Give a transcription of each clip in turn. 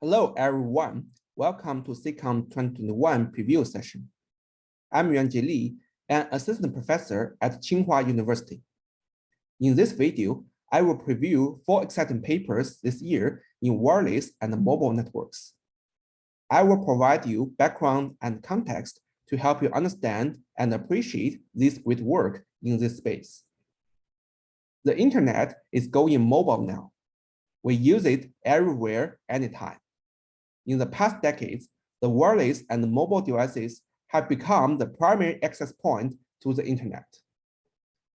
Hello, everyone. Welcome to SIGCOMM'21 preview session. I'm Yuanjie Li, an assistant professor at Tsinghua University. In this video, I will preview 4 exciting papers this year in wireless and mobile networks. I will provide you background and context to help you understand and appreciate this great work in this space. The internet is going mobile now. We use it everywhere, anytime. In the past decades, the wireless and mobile devices have become the primary access point to the internet.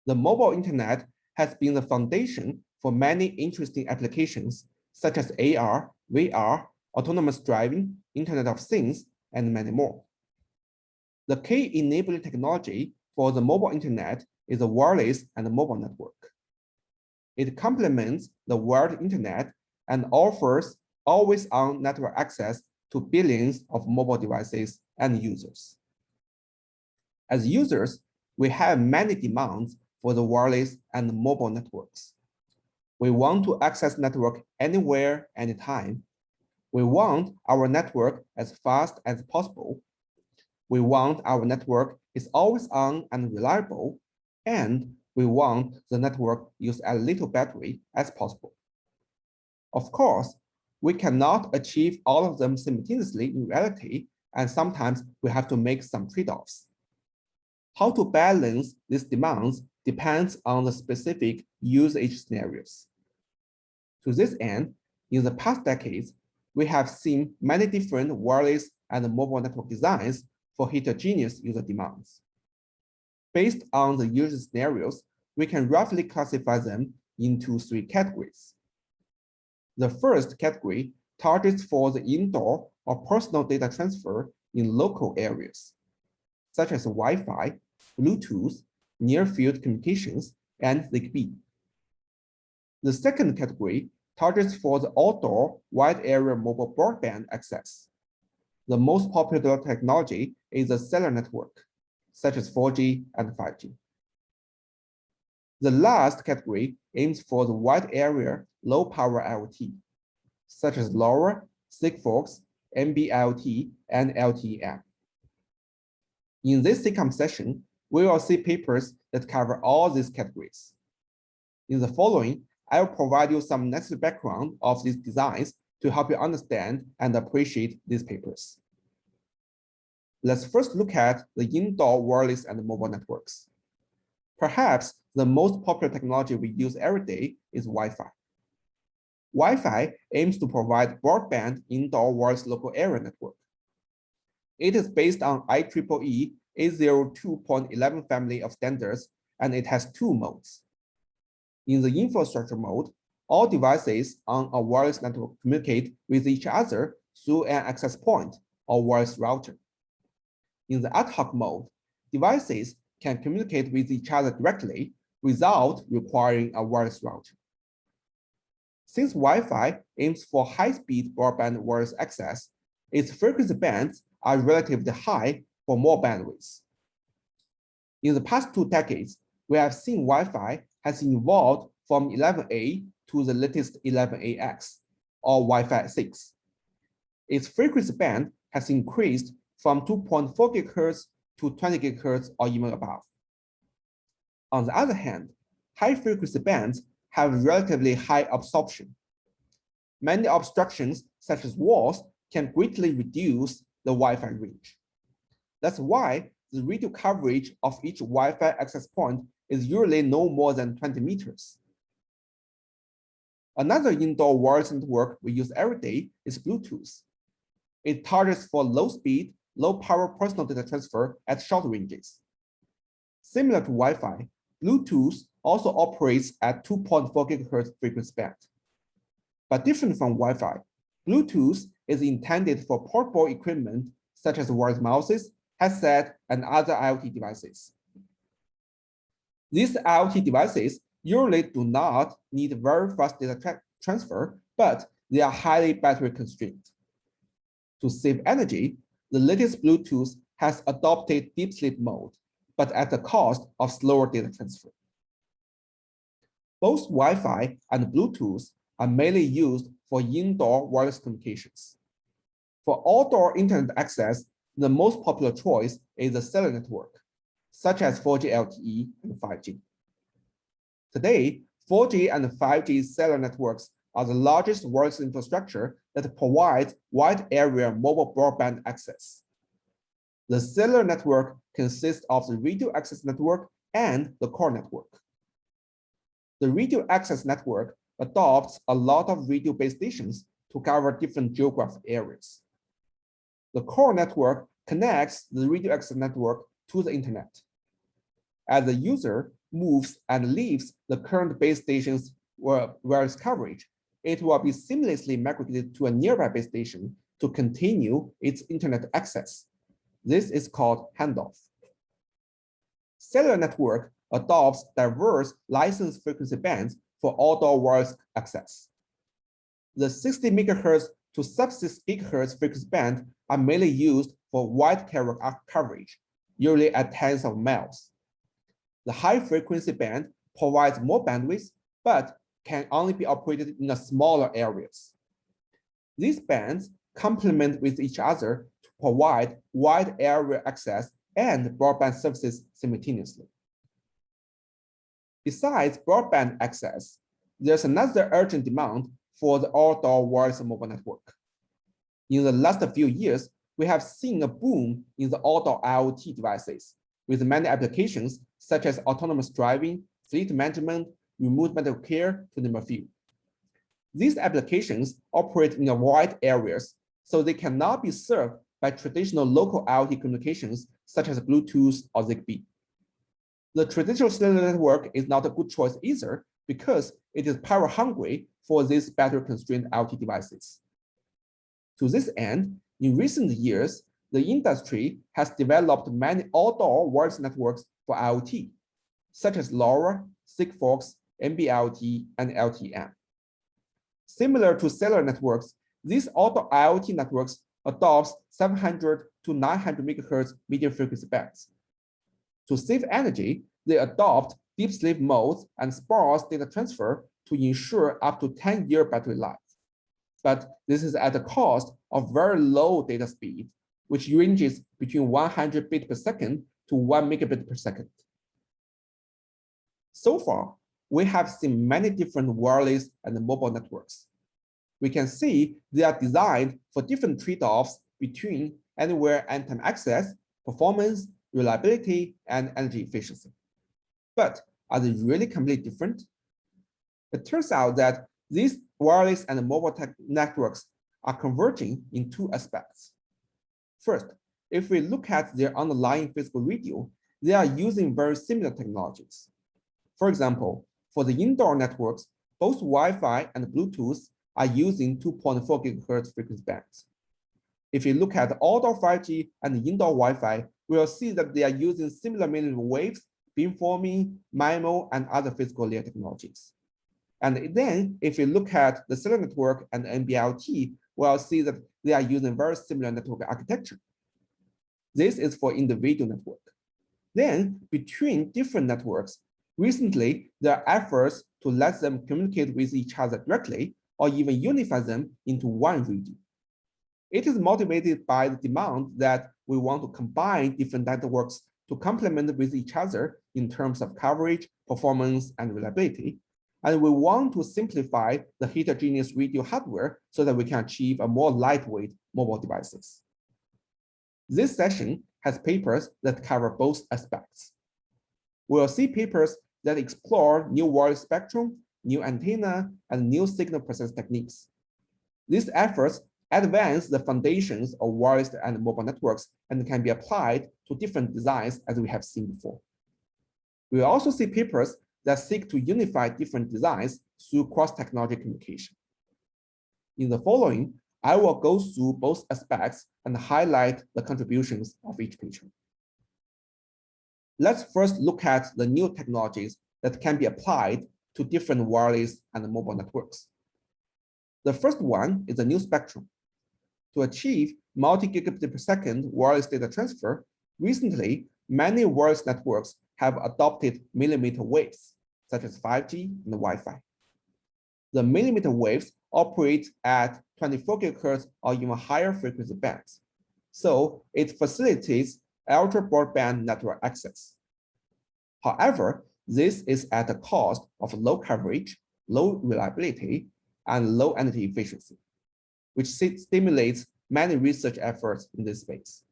The mobile internet has been the foundation for many interesting applications, such as AR, VR, autonomous driving, Internet of Things, and many more. The key enabling technology for the mobile internet is the wireless and mobile network. It complements the wired internet and offers always-on network access to billions of mobile devices and users. As users, we have many demands for the wireless and mobile networks. We want to access network anywhere, anytime. We want our network as fast as possible. We want our network is always on and reliable, and we want the network use as little battery as possible. Of course, we cannot achieve all of them simultaneously in reality, and sometimes we have to make some trade-offs. How to balance these demands depends on the specific usage scenarios. To this end, in the past decades, we have seen many different wireless and mobile network designs for heterogeneous user demands. Based on the user scenarios, we can roughly classify them into 3 categories. The first category targets for the indoor or personal data transfer in local areas, such as Wi-Fi, Bluetooth, near-field communications, and ZigBee. The second category targets for the outdoor wide area mobile broadband access. The most popular technology is the cellular network, such as 4G and 5G. The last category aims for the wide area low-power IoT, such as LoRa, Sigfox, NB-IoT, and LTE-M. In this SIGCOMM session, we will see papers that cover all these categories. In the following, I will provide you some necessary background of these designs to help you understand and appreciate these papers. Let's first look at the indoor wireless and mobile networks. Perhaps the most popular technology we use every day is Wi-Fi. Wi-Fi aims to provide broadband indoor wireless local area network. It is based on IEEE 802.11 family of standards, and it has 2 modes. In the infrastructure mode, all devices on a wireless network communicate with each other through an access point or wireless router. In the ad hoc mode, devices can communicate with each other directly without requiring a wireless router. Since Wi-Fi aims for high-speed broadband wireless access, its frequency bands are relatively high for more bandwidth. In the past 2 decades, we have seen Wi-Fi has evolved from 11A to the latest 11AX, or Wi-Fi 6. Its frequency band has increased from 2.4 GHz to 20 GHz or even above. On the other hand, high-frequency bands have relatively high absorption. Many obstructions, such as walls, can greatly reduce the Wi-Fi range. That's why the radio coverage of each Wi-Fi access point is usually no more than 20 meters. Another indoor wireless network we use every day is Bluetooth. It targets for low-speed, low-power personal data transfer at short ranges. Similar to Wi-Fi, Bluetooth also operates at 2.4 GHz frequency band. But different from Wi-Fi, Bluetooth is intended for portable equipment such as wireless mouses, headset, and other IoT devices. These IoT devices usually do not need very fast data transfer, but they are highly battery constrained. To save energy, the latest Bluetooth has adopted deep sleep mode, but at the cost of slower data transfer. Both Wi-Fi and Bluetooth are mainly used for indoor wireless communications. For outdoor internet access, the most popular choice is the cellular network, such as 4G LTE and 5G. Today, 4G and 5G cellular networks are the largest wireless infrastructure that provides wide area mobile broadband access. The cellular network consists of the radio access network and the core network. The radio access network adopts a lot of radio base stations to cover different geographic areas. The core network connects the radio access network to the internet. As the user moves and leaves the current base station's wireless coverage, it will be seamlessly migrated to a nearby base station to continue its internet access. This is called handoff. Cellular network adopts diverse licensed frequency bands for outdoor wireless access. The 60 MHz to sub-6 GHz frequency band are mainly used for wide carrier coverage, usually at tens of miles. The high frequency band provides more bandwidth, but can only be operated in smaller areas. These bands complement with each other to provide wide area access and broadband services simultaneously. Besides broadband access, there's another urgent demand for the outdoor wireless mobile network. In the last few years, we have seen a boom in the outdoor IoT devices, with many applications such as autonomous driving, fleet management, remote medical care, to name a few. These applications operate in wide areas, so they cannot be served by traditional local IoT communications such as Bluetooth or Zigbee. The traditional cellular network is not a good choice either because it is power hungry for these battery-constrained IoT devices. To this end, in recent years, the industry has developed many outdoor wireless networks for IoT, such as LoRa, SIGFOX, mmWave, and LTE-M. Similar to cellular networks, these outdoor IoT networks adopt 700 to 900 MHz medium frequency bands. To save energy, they adopt deep sleep modes and sparse data transfer to ensure up to 10-year battery life. But this is at the cost of very low data speed, which ranges between 100 bits per second to 1 megabit per second. So far, we have seen many different wireless and mobile networks. We can see they are designed for different trade-offs between anywhere anytime access, performance, reliability, and energy efficiency. But are they really completely different? It turns out that these wireless and mobile networks are converging in two aspects. First, if we look at their underlying physical radio, they are using very similar technologies. For example, for the indoor networks, both Wi-Fi and Bluetooth are using 2.4 GHz frequency bands. If you look at outdoor 5G and indoor Wi-Fi, we will see that they are using similar mmWave, beamforming, MIMO, and other physical layer technologies. And then, if you look at the cellular network and mmWave, we'll see that they are using very similar network architecture. This is for individual network. Then, between different networks, recently, there are efforts to let them communicate with each other directly or even unify them into one region. It is motivated by the demand that we want to combine different networks to complement with each other in terms of coverage, performance, and reliability. And we want to simplify the heterogeneous radio hardware so that we can achieve a more lightweight mobile devices. This session has papers that cover both aspects. We'll see papers that explore new wireless spectrum, new antenna, and new signal processing techniques. These efforts advance the foundations of wireless and mobile networks and can be applied to different designs as we have seen before. We will also see papers that seek to unify different designs through cross-technology communication. In the following, I will go through both aspects and highlight the contributions of each paper. Let's first look at the new technologies that can be applied to different wireless and mobile networks. The first one is a new spectrum. To achieve multi-gigabit per second wireless data transfer, recently, many wireless networks have adopted millimeter waves, such as 5G and Wi-Fi. the millimeter waves operate at 24 GHz or even higher frequency bands. So it facilitates ultra broadband network access. However, this is at the cost of low coverage, low reliability, and low energy efficiency, which stimulates many research efforts in this space.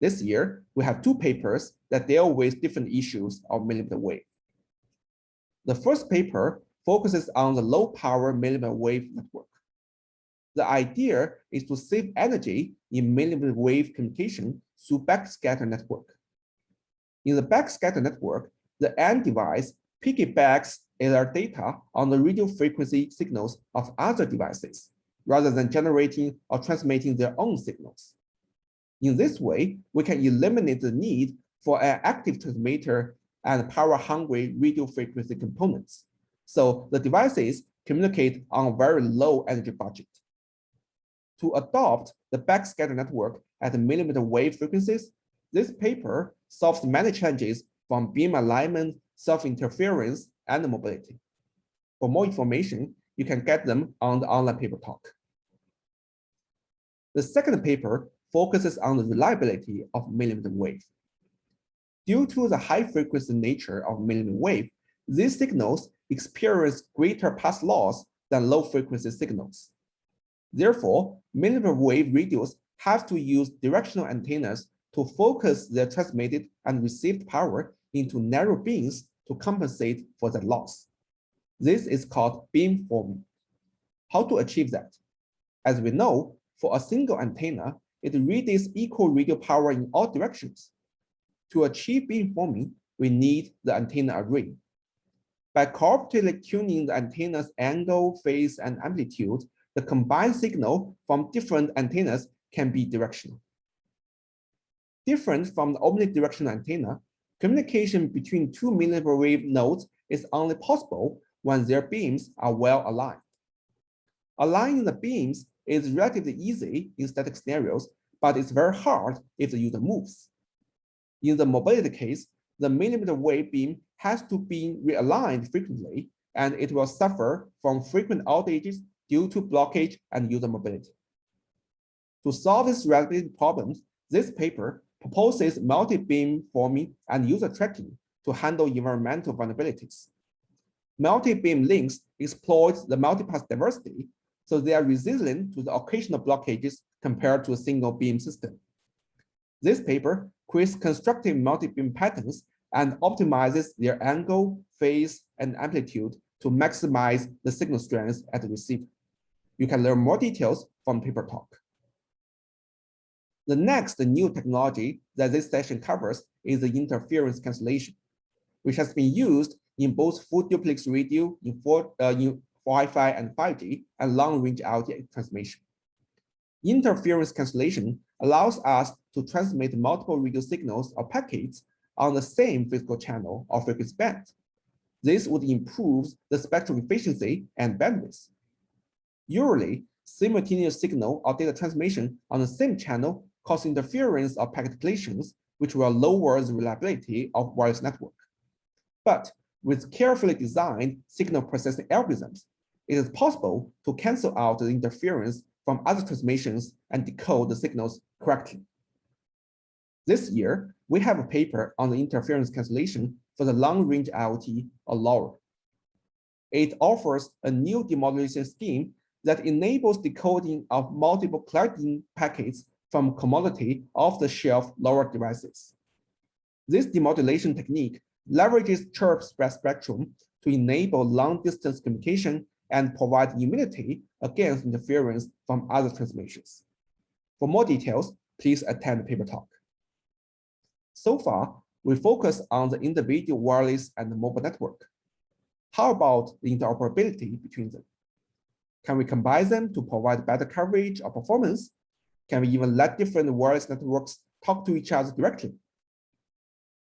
This year, we have two papers that deal with different issues of millimeter wave. The first paper focuses on the low power millimeter wave network. The idea is to save energy in millimeter wave communication through backscatter network. In the backscatter network, the end device piggybacks their data on the radio frequency signals of other devices, rather than generating or transmitting their own signals. In this way, we can eliminate the need for an active transmitter and power-hungry radio frequency components. So the devices communicate on a very low energy budget. To adopt the backscatter network at millimeter wave frequencies, this paper solves many challenges from beam alignment, self-interference, and mobility. For more information, you can get them on the online paper talk. The second paper focuses on the reliability of millimeter wave. Due to the high frequency nature of millimeter wave, these signals experience greater path loss than low frequency signals. Therefore, millimeter wave radios have to use directional antennas to focus their transmitted and received power into narrow beams to compensate for the loss. This is called beamforming. How to achieve that? As we know, for a single antenna, it radiates equal radio power in all directions. To achieve beamforming, we need the antenna array. By cooperatively tuning the antenna's angle, phase, and amplitude, the combined signal from different antennas can be directional. Different from the omnidirectional antenna, communication between two millimeter wave nodes is only possible when their beams are well aligned. Aligning the beams is relatively easy in static scenarios, but it's very hard if the user moves. In the mobility case, the millimeter wave beam has to be realigned frequently, and it will suffer from frequent outages due to blockage and user mobility. To solve these reliability problems, this paper proposes multi-beam forming and user tracking to handle environmental vulnerabilities. Multi-beam links exploit the multipath diversity, so they are resilient to the occasional blockages compared to a single beam system. This paper creates constructive multi-beam patterns and optimizes their angle, phase, and amplitude to maximize the signal strength at the receiver. You can learn more details from paper talk. The next new technology that this session covers is the interference cancellation, which has been used in both full duplex radio in Wi-Fi and 5G and long-range IoT transmission. Interference cancellation allows us to transmit multiple radio signals or packets on the same physical channel or frequency band. This would improve the spectral efficiency and bandwidth. Usually, simultaneous signal or data transmission on the same channel cause interference or packet collisions, which will lower the reliability of wireless network. But with carefully designed signal processing algorithms, it is possible to cancel out the interference from other transmissions and decode the signals correctly. This year, we have a paper on the interference cancellation for the long-range IoT or LoRa. It offers a new demodulation scheme that enables decoding of multiple cladding packets from commodity off-the-shelf LoRa devices. This demodulation technique leverages chirp spectrum to enable long-distance communication and provide immunity against interference from other transmissions. For more details, please attend the paper talk. So far, we focus on the individual wireless and mobile network. How about the interoperability between them? Can we combine them to provide better coverage or performance? Can we even let different wireless networks talk to each other directly?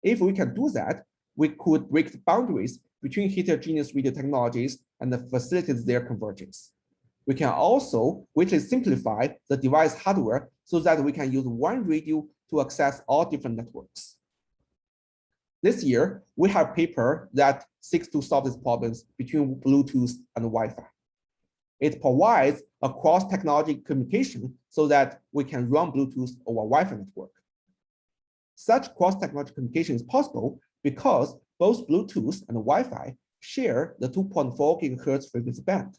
If we can do that, we could break the boundaries between heterogeneous radio technologies and facilitate their convergence. We can also greatly simplify the device hardware so that we can use one radio to access all different networks. This year, we have a paper that seeks to solve these problems between Bluetooth and Wi-Fi. it provides a cross-technology communication so that we can run Bluetooth over Wi-Fi network. Such cross-technology communication is possible because both Bluetooth and Wi-Fi share the 2.4 GHz frequency band.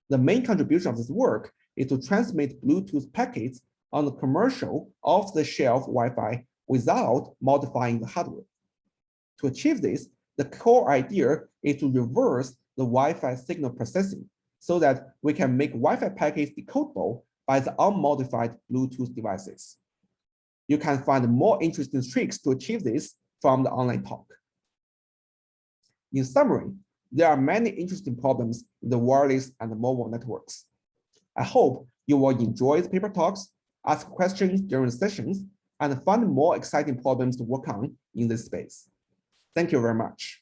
The main contribution of this work is to transmit Bluetooth packets on the commercial off-the-shelf Wi-Fi without modifying the hardware. To achieve this, the core idea is to reverse the Wi-Fi signal processing so that we can make Wi-Fi packets decodable by the unmodified Bluetooth devices. You can find more interesting tricks to achieve this from the online talk. In summary, there are many interesting problems in the wireless and the mobile networks. I hope you will enjoy the paper talks, ask questions during the sessions, and find more exciting problems to work on in this space. Thank you very much.